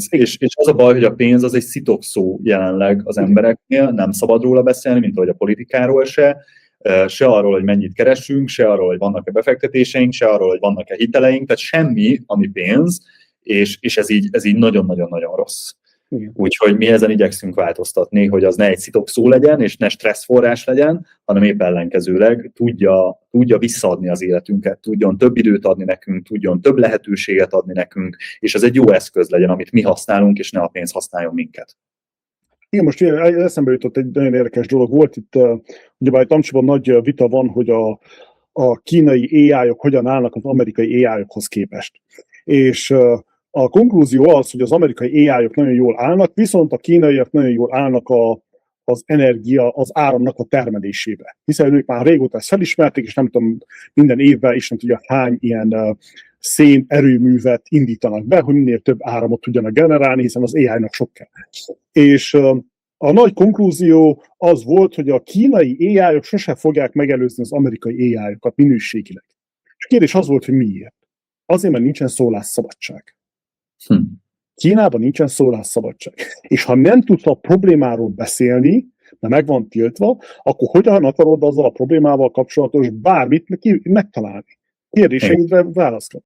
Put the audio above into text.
És az a baj, hogy a pénz az egy szitokszó jelenleg az embereknél, nem szabad róla beszélni, mint ahogy a politikáról se arról, hogy mennyit keresünk, se arról, hogy vannak-e befektetéseink, se arról, hogy vannak-e hiteleink, tehát semmi, ami pénz, és ez így nagyon-nagyon-nagyon rossz. Úgyhogy mi ezen igyekszünk változtatni, hogy az ne egy szitokszó legyen, és ne stresszforrás legyen, hanem épp ellenkezőleg tudja visszaadni az életünket, tudjon több időt adni nekünk, tudjon több lehetőséget adni nekünk, és ez egy jó eszköz legyen, amit mi használunk, és ne a pénz használjon minket. Igen, most eszembe jutott egy nagyon érdekes dolog. Volt itt, ugyebár itt Amcsiban nagy vita van, hogy a kínai AI-ok hogyan állnak az amerikai AI-okhoz képest. És a konklúzió az, hogy az amerikai AI-ok nagyon jól állnak, viszont a kínaiak nagyon jól állnak az energia, az áramnak a termelésébe. Hiszen ők már régóta ezt felismerték, és nem tudom, minden évben is nem tudja hány ilyen szén erőművet indítanak be, hogy minél több áramot tudjanak generálni, hiszen az AI-nak sok kell. És a nagy konklúzió az volt, hogy a kínai AI-ok sose fogják megelőzni az amerikai AI-okat minőségileg. És a kérdés az volt, hogy miért. Azért, mert nincsen szólásszabadság. Kínában nincsen szólásszabadság. És ha nem tudsz a problémáról beszélni, mert meg van tiltva, akkor hogyan akarod azzal a problémával kapcsolatos bármit megtalálni? Kérdéseidre válaszolni.